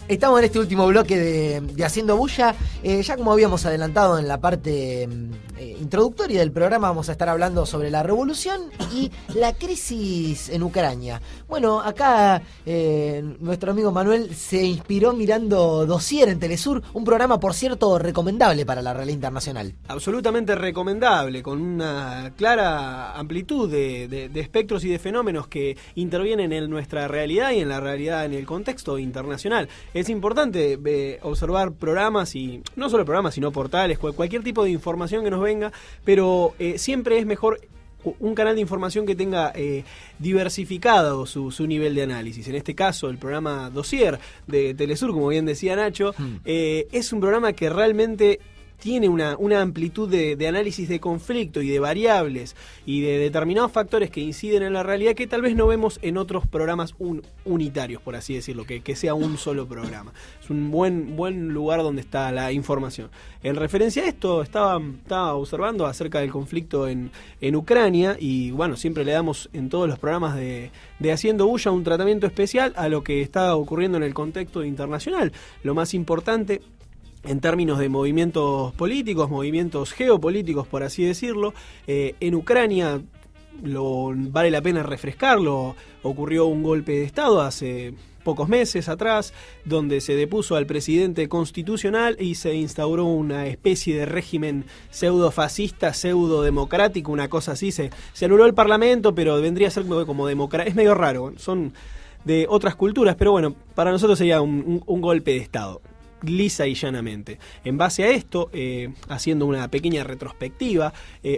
Estamos en este último bloque de Haciendo Bulla. Ya como habíamos adelantado en la parte introductoria del programa, vamos a estar hablando sobre la revolución y la crisis en Ucrania. Bueno, acá nuestro amigo Manuel se inspiró mirando Dossier en Telesur, un programa, por cierto, recomendable para la realidad internacional. Absolutamente recomendable, con una clara amplitud de espectros y de fenómenos que intervienen en nuestra realidad y en la realidad en el contexto internacional. Es importante observar programas, y no solo programas, sino portales, cualquier tipo de información que nos venga, pero siempre es mejor un canal de información que tenga diversificado su nivel de análisis. En este caso, el programa Dossier de Telesur, como bien decía Nacho, es un programa que realmente tiene una amplitud de análisis de conflicto y de variables y de determinados factores que inciden en la realidad que tal vez no vemos en otros programas unitarios, por así decirlo, que sea un solo programa. Es un buen lugar donde está la información. En referencia a esto, estaba observando acerca del conflicto en Ucrania, y bueno, siempre le damos en todos los programas de Haciendo Bulla un tratamiento especial a lo que está ocurriendo en el contexto internacional. Lo más importante en términos de movimientos políticos, movimientos geopolíticos, por así decirlo, en Ucrania, vale la pena refrescarlo, ocurrió un golpe de Estado hace pocos meses atrás, donde se depuso al presidente constitucional y se instauró una especie de régimen pseudo-fascista, pseudo-democrático, una cosa así. Se anuló el parlamento, pero vendría a ser como democrático. Es medio raro, son de otras culturas, pero bueno, para nosotros sería un golpe de Estado, lisa y llanamente. En base a esto, haciendo una pequeña retrospectiva,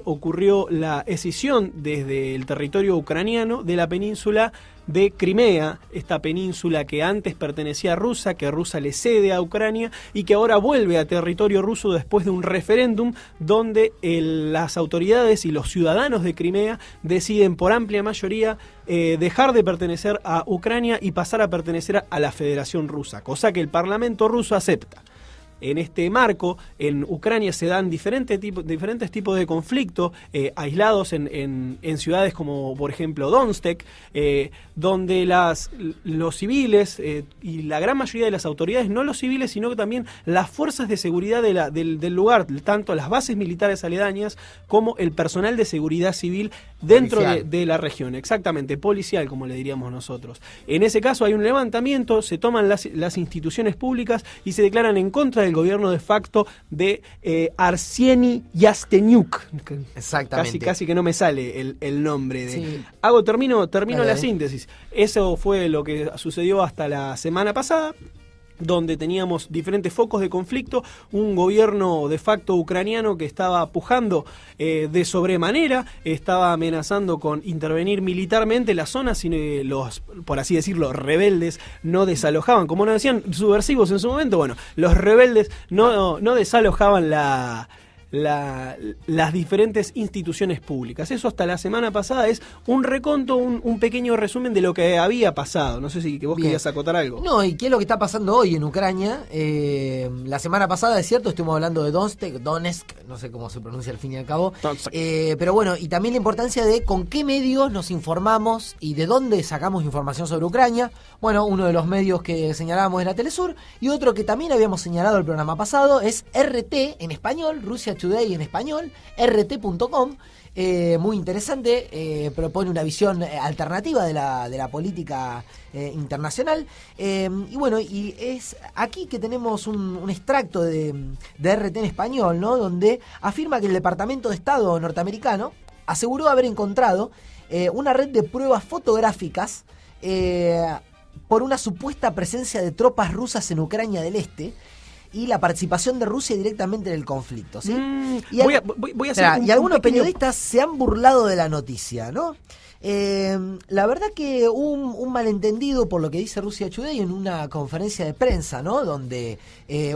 ocurrió la escisión desde el territorio ucraniano de la península de Crimea, esta península que antes pertenecía a Rusia, que Rusia le cede a Ucrania y que ahora vuelve a territorio ruso después de un referéndum donde las autoridades y los ciudadanos de Crimea deciden por amplia mayoría dejar de pertenecer a Ucrania y pasar a pertenecer a la Federación Rusa, cosa que el Parlamento ruso acepta. En este marco, en Ucrania se dan diferentes tipos de conflictos aislados en ciudades como, por ejemplo, Donetsk, donde los civiles y la gran mayoría de las autoridades, no los civiles, sino que también las fuerzas de seguridad del lugar, tanto las bases militares aledañas como el personal de seguridad civil dentro de la región, exactamente, policial, como le diríamos nosotros. En ese caso hay un levantamiento, se toman las instituciones públicas y se declaran en contra del gobierno de facto de Arseniy Yatsenyuk. Exactamente. Casi que no me sale el nombre. Sí. Termino la síntesis. Eso fue lo que sucedió hasta la semana pasada, donde teníamos diferentes focos de conflicto, un gobierno de facto ucraniano que estaba pujando de sobremanera, estaba amenazando con intervenir militarmente las zonas, y los, por así decirlo, rebeldes no desalojaban, como nos decían subversivos en su momento, bueno, los rebeldes no desalojaban las diferentes instituciones públicas. Eso hasta la semana pasada es un reconto, un pequeño resumen de lo que había pasado. No sé si vos querías acotar algo. No, y qué es lo que está pasando hoy en Ucrania. La semana pasada, es cierto, estuvimos hablando de Donetsk, no sé cómo se pronuncia al fin y al cabo. Pero bueno, y también la importancia de con qué medios nos informamos y de dónde sacamos información sobre Ucrania. Bueno, uno de los medios que señalábamos era Telesur, y otro que también habíamos señalado el programa pasado es RT en español, Russia Today en español, rt.com, muy interesante, propone una visión alternativa de la política internacional, y bueno, y es aquí que tenemos un extracto de RT en español, ¿no? Donde afirma que el Departamento de Estado norteamericano aseguró haber encontrado una red de pruebas fotográficas por una supuesta presencia de tropas rusas en Ucrania del Este y la participación de Rusia directamente en el conflicto, ¿sí? Voy a hacer y algunos periodistas se han burlado de la noticia, ¿no? La verdad que hubo un malentendido por lo que dice Russia Today en una conferencia de prensa, ¿no? Donde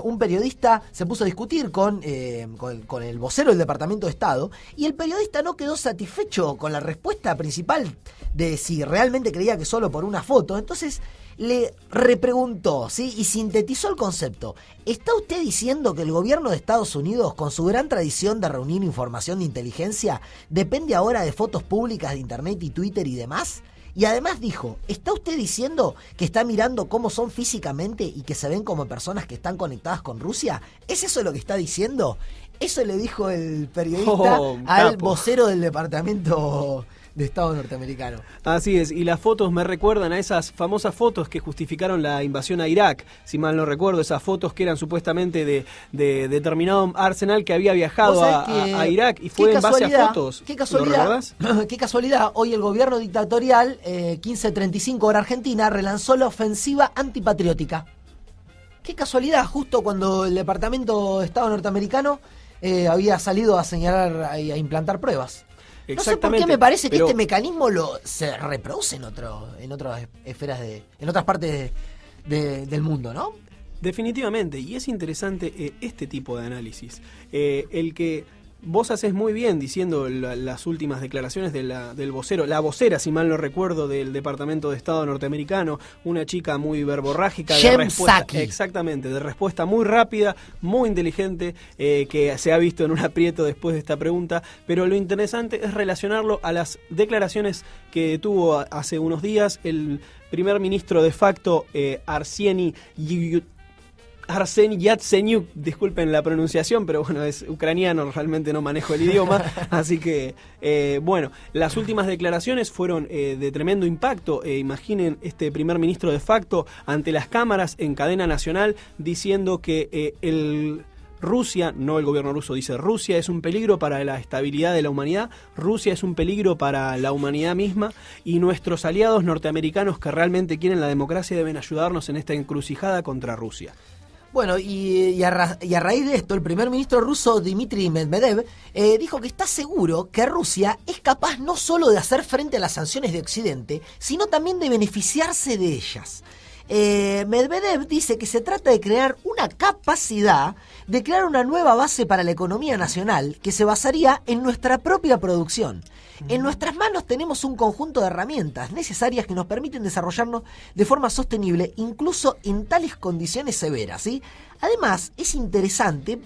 un periodista se puso a discutir con el vocero del Departamento de Estado, y el periodista no quedó satisfecho con la respuesta principal de si realmente creía que solo por una foto. Entonces le repreguntó, ¿sí? Y sintetizó el concepto. ¿Está usted diciendo que el gobierno de Estados Unidos, con su gran tradición de reunir información de inteligencia, depende ahora de fotos públicas de Internet y Twitter y demás? Y además dijo, ¿está usted diciendo que está mirando cómo son físicamente y que se ven como personas que están conectadas con Rusia? ¿Es eso lo que está diciendo? Eso le dijo el periodista al vocero del Departamento de Estado norteamericano. Así es, y las fotos me recuerdan a esas famosas fotos que justificaron la invasión a Irak, si mal no recuerdo, esas fotos que eran supuestamente de determinado arsenal que había viajado a Irak, y fue en base a fotos. ¿Qué casualidad? Qué casualidad, hoy el gobierno dictatorial, 15:35 hora Argentina, relanzó la ofensiva antipatriótica. Qué casualidad, justo cuando el Departamento de Estado norteamericano había salido a señalar, a implantar pruebas. No sé por qué me parece que este mecanismo se reproduce en otras esferas en otras partes del mundo, ¿no? Definitivamente, y es interesante este tipo de análisis. El que vos haces muy bien diciendo las últimas declaraciones del vocero, la vocera, si mal no recuerdo, del Departamento de Estado norteamericano, una chica muy verborrágica, de respuesta muy rápida, muy inteligente, que se ha visto en un aprieto después de esta pregunta, pero lo interesante es relacionarlo a las declaraciones que tuvo hace unos días el primer ministro de facto, Arseniy Yatsenyuk, disculpen la pronunciación, pero bueno, es ucraniano, realmente no manejo el idioma, así que, bueno, las últimas declaraciones fueron de tremendo impacto. Imaginen este primer ministro de facto ante las cámaras en cadena nacional diciendo que Rusia, no el gobierno ruso, dice Rusia es un peligro para la estabilidad de la humanidad, Rusia es un peligro para la humanidad misma, y nuestros aliados norteamericanos que realmente quieren la democracia deben ayudarnos en esta encrucijada contra Rusia. Bueno, y a raíz de esto, el primer ministro ruso Dmitry Medvedev dijo que está seguro que Rusia es capaz no solo de hacer frente a las sanciones de Occidente, sino también de beneficiarse de ellas. Medvedev dice que se trata de crear una capacidad de crear una nueva base para la economía nacional que se basaría en nuestra propia producción. En nuestras manos tenemos un conjunto de herramientas necesarias que nos permiten desarrollarnos de forma sostenible, incluso en tales condiciones severas, ¿sí? Además, es interesante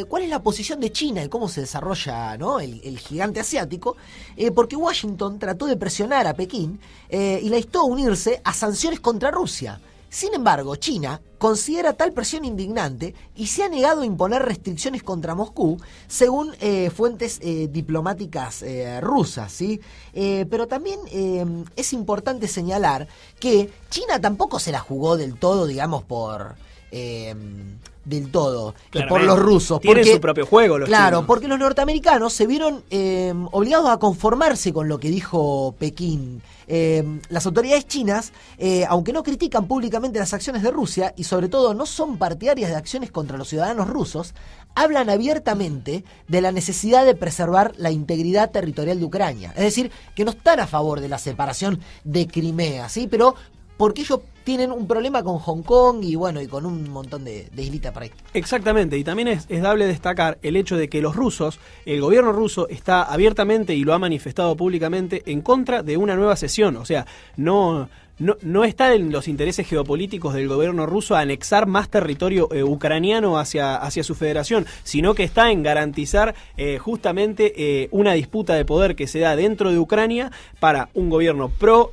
cuál es la posición de China y cómo se desarrolla, ¿no?, el gigante asiático, porque Washington trató de presionar a Pekín y la instó a unirse a sanciones contra Rusia. Sin embargo, China considera tal presión indignante y se ha negado a imponer restricciones contra Moscú, según fuentes diplomáticas rusas, ¿sí? Pero también es importante señalar que China tampoco se la jugó del todo, digamos, por los rusos. Tienen su propio juego los chinos. Porque los norteamericanos se vieron obligados a conformarse con lo que dijo Pekín. Las autoridades chinas, aunque no critican públicamente las acciones de Rusia y sobre todo no son partidarias de acciones contra los ciudadanos rusos, hablan abiertamente de la necesidad de preservar la integridad territorial de Ucrania. Es decir, que no están a favor de la separación de Crimea, ¿sí? Pero porque ellos tienen un problema con Hong Kong y bueno, y con un montón de islitas por ahí. Exactamente, y también es dable destacar el hecho de que los rusos, el gobierno ruso está abiertamente y lo ha manifestado públicamente en contra de una nueva cesión, o sea, no está en los intereses geopolíticos del gobierno ruso anexar más territorio ucraniano hacia su federación, sino que está en garantizar justamente una disputa de poder que se da dentro de Ucrania para un gobierno pro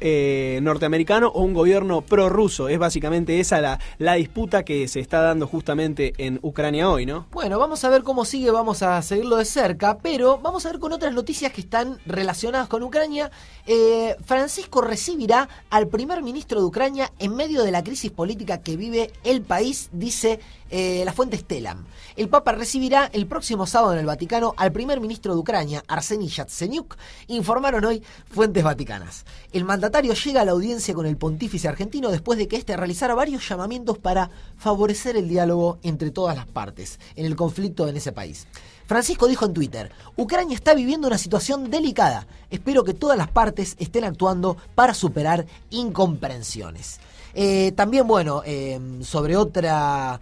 norteamericano o un gobierno pro ruso. Es básicamente esa la disputa que se está dando justamente en Ucrania hoy, ¿no? Bueno, vamos a ver cómo sigue, vamos a seguirlo de cerca, pero vamos a ver con otras noticias que están relacionadas con Ucrania. Francisco recibirá al primer ministro de Ucrania en medio de la crisis política que vive el país, dice la fuente Stellam. El Papa recibirá el próximo sábado en el Vaticano al primer ministro de Ucrania, Arseniy Yatsenyuk, informaron hoy fuentes vaticanas. El mandatario llega a la audiencia con el pontífice argentino después de que éste realizara varios llamamientos para favorecer el diálogo entre todas las partes en el conflicto en ese país. Francisco dijo en Twitter: Ucrania está viviendo una situación delicada. Espero que todas las partes estén actuando para superar incomprensiones. También, bueno, sobre otra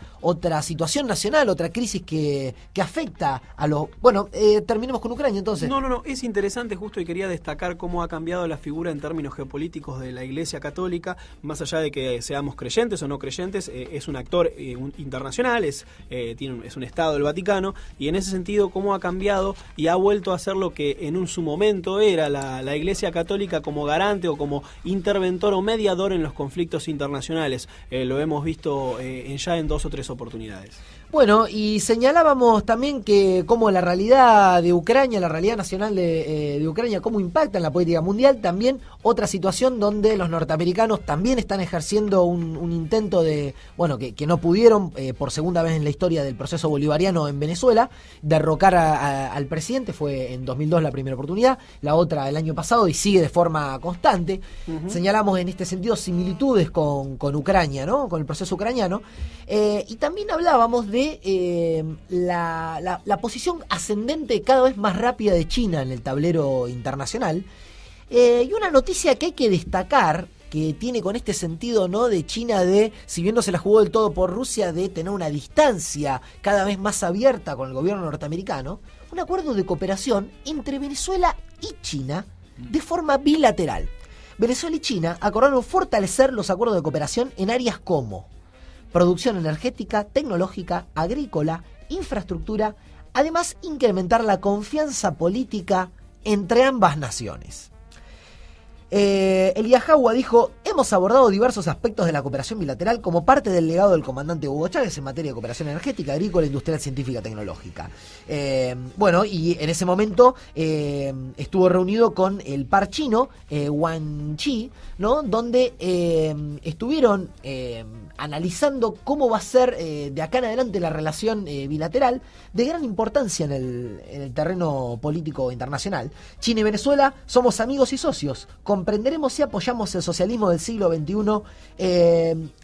situación nacional, otra crisis que afecta a los... Bueno, terminemos con Ucrania entonces. No, es interesante justo y quería destacar cómo ha cambiado la figura en términos geopolíticos de la Iglesia Católica, más allá de que seamos creyentes o no creyentes, es un actor internacional, es un Estado del Vaticano, y en ese sentido cómo ha cambiado y ha vuelto a ser lo que en su momento era la Iglesia Católica como garante o como interventor o mediador en los conflictos internacionales. Lo hemos visto ya en 2 o 3 oportunidades. Bueno, y señalábamos también que cómo la realidad de Ucrania, la realidad nacional de Ucrania, cómo impacta en la política mundial. También otra situación donde los norteamericanos también están ejerciendo un intento de, bueno, que no pudieron por segunda vez en la historia del proceso bolivariano en Venezuela, derrocar al presidente. Fue en 2002 la primera oportunidad, la otra el año pasado y sigue de forma constante. Señalamos en este sentido similitudes con Ucrania, ¿no? Con el proceso ucraniano. Y también hablábamos de la posición ascendente cada vez más rápida de China en el tablero internacional, y una noticia que hay que destacar que tiene con este sentido, ¿no? De China, de, si bien no se la jugó del todo por Rusia, de tener una distancia cada vez más abierta con el gobierno norteamericano, un acuerdo de cooperación entre Venezuela y China de forma bilateral. Venezuela y China acordaron fortalecer los acuerdos de cooperación en áreas como producción energética, tecnológica, agrícola, infraestructura, además incrementar la confianza política entre ambas naciones. Eliyahu dijo: hemos abordado diversos aspectos de la cooperación bilateral como parte del legado del comandante Hugo Chávez en materia de cooperación energética, agrícola, industrial, científica, tecnológica. Bueno, y en ese momento estuvo reunido con el par chino, Wang Yi, ¿no? Donde estuvieron analizando cómo va a ser de acá en adelante la relación bilateral, de gran importancia en el terreno político internacional. China y Venezuela somos amigos y socios. Comprenderemos y apoyamos el socialismo del siglo XXI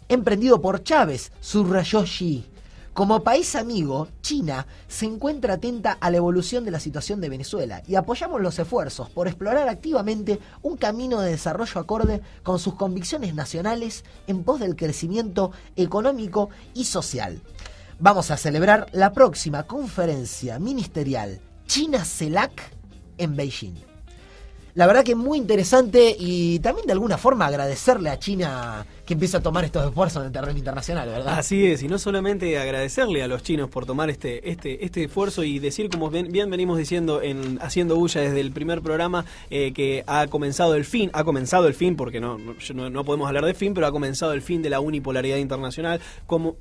emprendido por Chávez, subrayó Xi. Como país amigo, China se encuentra atenta a la evolución de la situación de Venezuela y apoyamos los esfuerzos por explorar activamente un camino de desarrollo acorde con sus convicciones nacionales en pos del crecimiento económico y social. Vamos a celebrar la próxima conferencia ministerial China-CELAC en Beijing. La verdad que es muy interesante y también de alguna forma agradecerle a China que empiece a tomar estos esfuerzos en el terreno internacional, ¿verdad? Así es, y no solamente agradecerle a los chinos por tomar este esfuerzo y decir, como bien venimos diciendo haciendo bulla desde el primer programa, que ha comenzado el fin porque no podemos hablar de fin, pero ha comenzado el fin de la unipolaridad internacional como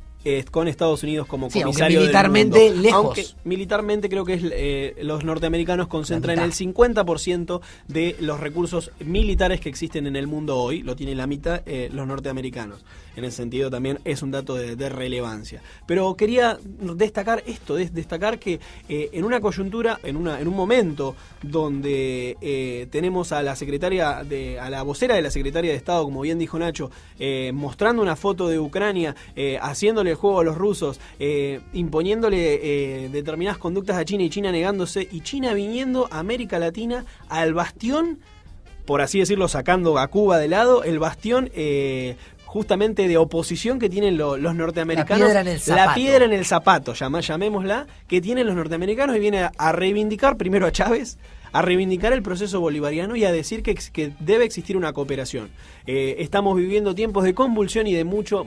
con Estados Unidos como comisario militarmente del mundo. lejos. Aunque militarmente creo que es los norteamericanos concentran el 50% de los recursos militares que existen en el mundo hoy, lo tiene la mitad los norteamericanos. En ese sentido también es un dato de relevancia. Pero quería destacar esto, destacar que en una coyuntura, en un momento donde tenemos a la vocera de la Secretaría de Estado, como bien dijo Nacho, mostrando una foto de Ucrania, haciéndole el juego a los rusos, imponiéndole determinadas conductas a China y China negándose, y China viniendo a América Latina al bastión, por así decirlo, sacando a Cuba de lado, el bastión justamente de oposición que tienen los norteamericanos, la piedra en el zapato, llamémosla, que tienen los norteamericanos, y viene a reivindicar primero a Chávez, a reivindicar el proceso bolivariano y a decir que debe existir una cooperación. Estamos viviendo tiempos de convulsión y de mucho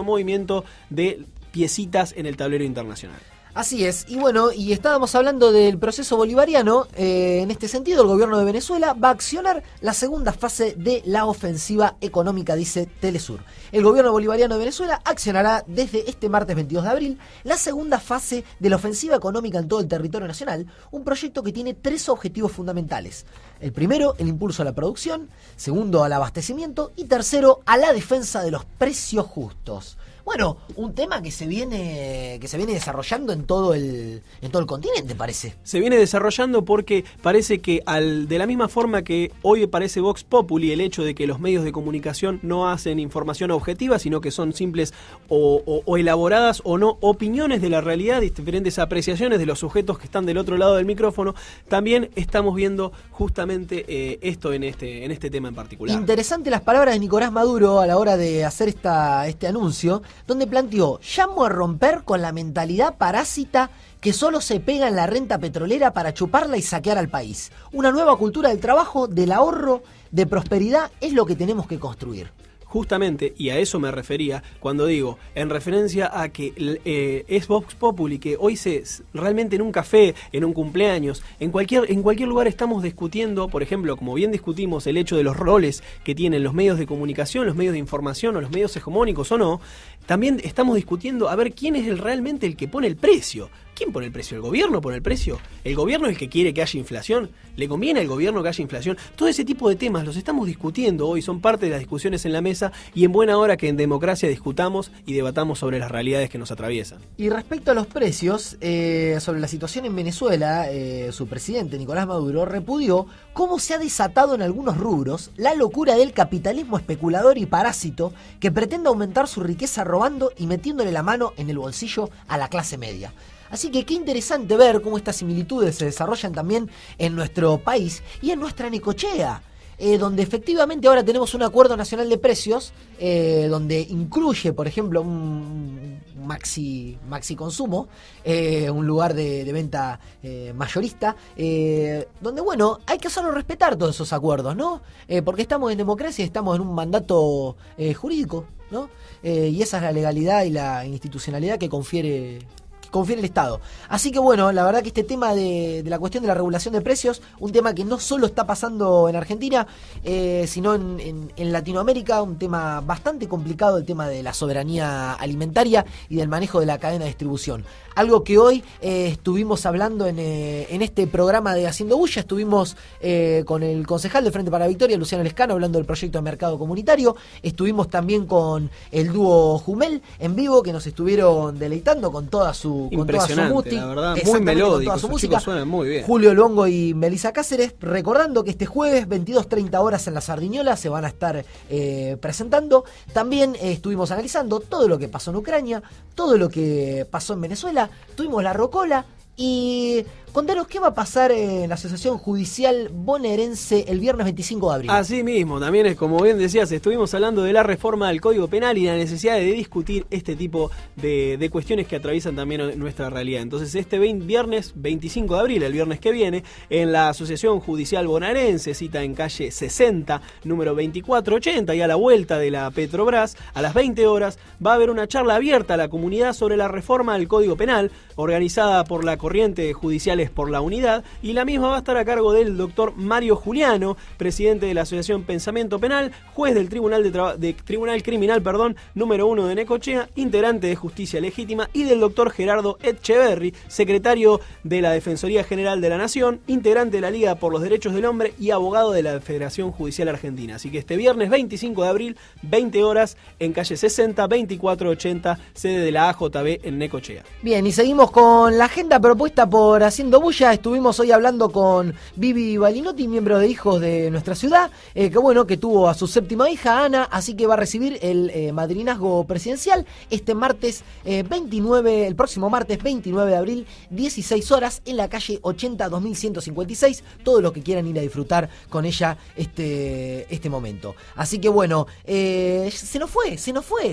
movimiento de piecitas en el tablero internacional. Así es, y bueno, y estábamos hablando del proceso bolivariano. En este sentido, el gobierno de Venezuela va a accionar la segunda fase de la ofensiva económica, dice Telesur. El gobierno bolivariano de Venezuela accionará desde este martes 22 de abril la segunda fase de la ofensiva económica en todo el territorio nacional, un proyecto que tiene 3 objetivos fundamentales. El primero, el impulso a la producción; segundo, al abastecimiento; y tercero, a la defensa de los precios justos. Bueno, un tema que se viene desarrollando en todo el continente, parece. Se viene desarrollando porque parece que de la misma forma que hoy parece Vox Populi el hecho de que los medios de comunicación no hacen información objetiva, sino que son simples o elaboradas o no opiniones de la realidad, diferentes apreciaciones de los sujetos que están del otro lado del micrófono, también estamos viendo justamente esto en este tema en particular. Interesante las palabras de Nicolás Maduro a la hora de hacer este anuncio, donde planteó: llamo a romper con la mentalidad parásita que solo se pega en la renta petrolera para chuparla y saquear al país. Una nueva cultura del trabajo, del ahorro, de prosperidad es lo que tenemos que construir. Justamente, y a eso me refería cuando digo, en referencia a que es Vox Populi, que hoy realmente en un café, en un cumpleaños, en cualquier lugar estamos discutiendo, por ejemplo, como bien discutimos el hecho de los roles que tienen los medios de comunicación, los medios de información o los medios hegemónicos o no, también estamos discutiendo a ver quién es realmente el que pone el precio. ¿Quién pone el precio? ¿El gobierno pone el precio? ¿El gobierno es el que quiere que haya inflación? ¿Le conviene al gobierno que haya inflación? Todo ese tipo de temas los estamos discutiendo hoy, son parte de las discusiones en la mesa y en buena hora que en democracia discutamos y debatamos sobre las realidades que nos atraviesan. Y respecto a los precios, sobre la situación en Venezuela, su presidente Nicolás Maduro repudió cómo se ha desatado en algunos rubros la locura del capitalismo especulador y parásito que pretende aumentar su riqueza robando y metiéndole la mano en el bolsillo a la clase media. Así que qué interesante ver cómo estas similitudes se desarrollan también en nuestro país y en nuestra Necochea, donde efectivamente ahora tenemos un acuerdo nacional de precios, donde incluye, por ejemplo, un maxi consumo, un lugar de venta mayorista, donde, bueno, hay que hacerlo respetar todos esos acuerdos, ¿no? Porque estamos en democracia, estamos en un mandato jurídico, ¿no? Y esa es la legalidad y la institucionalidad que confiere el Estado. Así que bueno, la verdad que este tema de la cuestión de la regulación de precios, un tema que no solo está pasando en Argentina, sino en Latinoamérica, un tema bastante complicado, el tema de la soberanía alimentaria y del manejo de la cadena de distribución. Algo que hoy estuvimos hablando en este programa de Haciendo Bulla, estuvimos con el concejal de Frente para la Victoria, Luciano Lescano, hablando del proyecto de mercado comunitario, estuvimos también con el dúo Jumel en vivo, que nos estuvieron deleitando con toda su impresionante, la verdad, muy melódico, esos chicos suenan muy bien. Julio Longo y Melissa Cáceres, recordando que este jueves 22:30 horas en la Sardiniola se van a estar presentando. También estuvimos analizando todo lo que pasó en Ucrania, todo lo que pasó en Venezuela, tuvimos la Rocola y contanos qué va a pasar en la Asociación Judicial Bonaerense el viernes 25 de abril. Así mismo, también es como bien decías, estuvimos hablando de la reforma del Código Penal y la necesidad de discutir este tipo de cuestiones que atraviesan también nuestra realidad. Entonces este viernes 25 de abril, el viernes que viene, en la Asociación Judicial Bonaerense, cita en calle 60, número 2480 y a la vuelta de la Petrobras, a las 20 horas, va a haber una charla abierta a la comunidad sobre la reforma del Código Penal, organizada por la Corriente Judiciales por la Unidad, y la misma va a estar a cargo del doctor Mario Juliano, presidente de la Asociación Pensamiento Penal, juez del Tribunal Criminal, número 1 de Necochea, integrante de Justicia Legítima, y del doctor Gerardo Etcheverry, secretario de la Defensoría General de la Nación, integrante de la Liga por los Derechos del Hombre y abogado de la Federación Judicial Argentina. Así que este viernes 25 de abril, 20 horas, en calle 60, 2480, sede de la AJB en Necochea. Bien, y seguimos con la agenda propuesta por Haciendo Bulla. Estuvimos hoy hablando con Vivi Balinotti, miembro de Hijos de Nuestra Ciudad, que tuvo a su séptima hija, Ana, así que va a recibir el madrinazgo presidencial el próximo martes 29 de abril, 16 horas, en la calle 80 2156. Todos los que quieran ir a disfrutar con ella este momento. Así que bueno, se nos fue el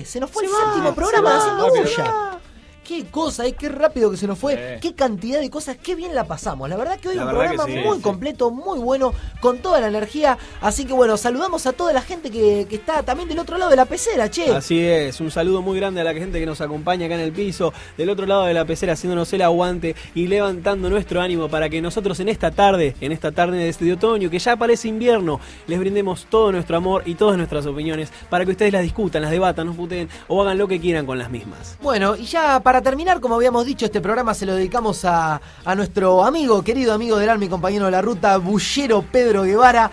séptimo programa de Haciendo Bulla. Qué cosa, qué rápido que se nos fue, qué cantidad de cosas, qué bien la pasamos. La verdad que hoy un programa muy completo, muy bueno, con toda la energía. Así que bueno, saludamos a toda la gente que está también del otro lado de la pecera, che. Así es, un saludo muy grande a la gente que nos acompaña acá en el piso, del otro lado de la pecera, haciéndonos el aguante y levantando nuestro ánimo para que nosotros en esta tarde de otoño, que ya parece invierno, les brindemos todo nuestro amor y todas nuestras opiniones para que ustedes las discutan, las debatan, nos puteen o hagan lo que quieran con las mismas. Bueno, y ya para para terminar, como habíamos dicho, este programa se lo dedicamos a nuestro amigo, querido amigo del alma y compañero de la ruta, bullero Pedro Guevara,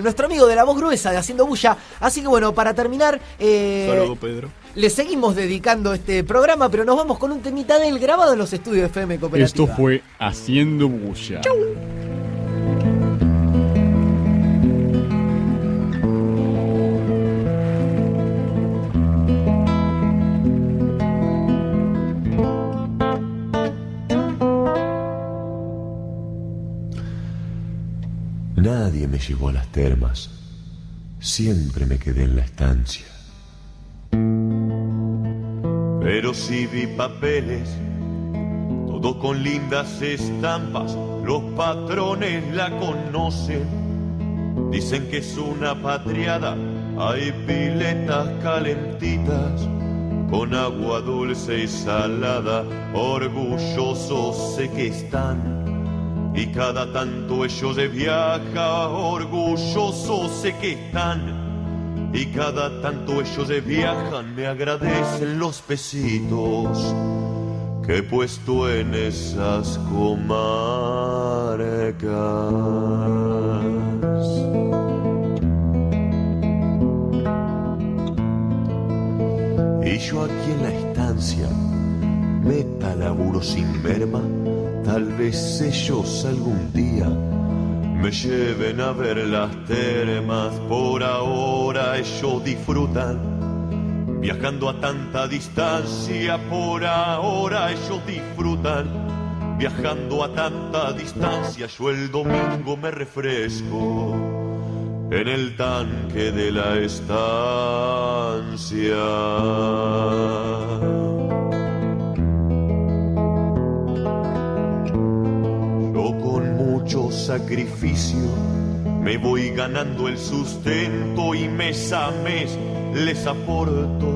nuestro amigo de la voz gruesa de Haciendo Bulla. Así que bueno, para terminar, saludos, Pedro. Le seguimos dedicando este programa, pero nos vamos con un temita del grabado en los estudios de FM Cooperativa. Esto fue Haciendo Bulla. ¡Chau! Nadie me llevó a las termas, siempre me quedé en la estancia. Pero sí vi papeles, todo con lindas estampas, los patrones la conocen. Dicen que es una patriada, hay piletas calentitas, con agua dulce y salada, orgullosos sé que están. Y cada tanto ellos de viaja, orgullosos sé que están. Y cada tanto ellos de viajan, me agradecen los pesitos que he puesto en esas comarcas. Y yo aquí en la estancia, meta laburo sin merma. Tal vez ellos algún día me lleven a ver las termas. Por ahora ellos disfrutan viajando a tanta distancia. Por ahora ellos disfrutan viajando a tanta distancia. Yo el domingo me refresco en el tanque de la estancia. Mucho sacrificio me voy ganando el sustento y mes a mes les aporto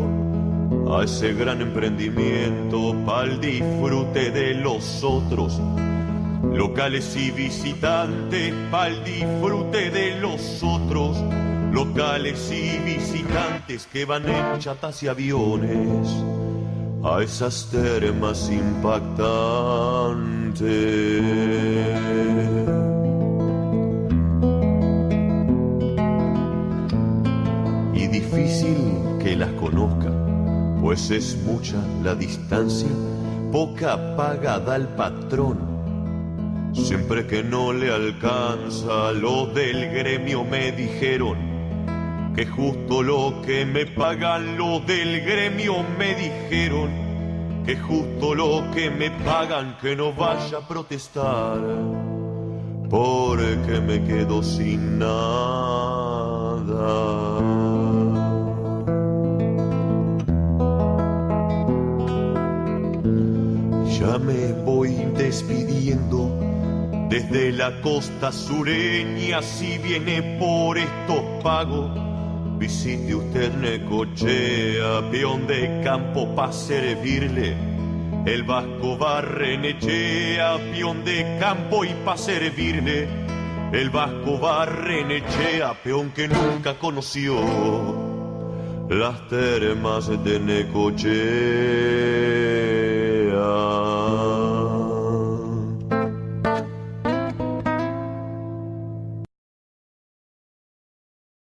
a ese gran emprendimiento pa'l disfrute de los otros, locales y visitantes, pa'l disfrute de los otros, locales y visitantes que van en chatas y aviones a esas termas impactantes. Y difícil que las conozca, pues es mucha la distancia, poca paga da el patrón. Siempre que no le alcanza, los del gremio me dijeron que justo lo que me pagan, los del gremio me dijeron que justo lo que me pagan, que no vaya a protestar, porque me quedo sin nada. Ya me voy despidiendo desde la costa sureña, si viene por estos pagos, visite usted Necochea, peón de campo pa' servirle. El Vasco Barrenechea, peón de campo y pa' servirle. El Vasco Barrenechea, peón que nunca conoció. las termas de Necochea.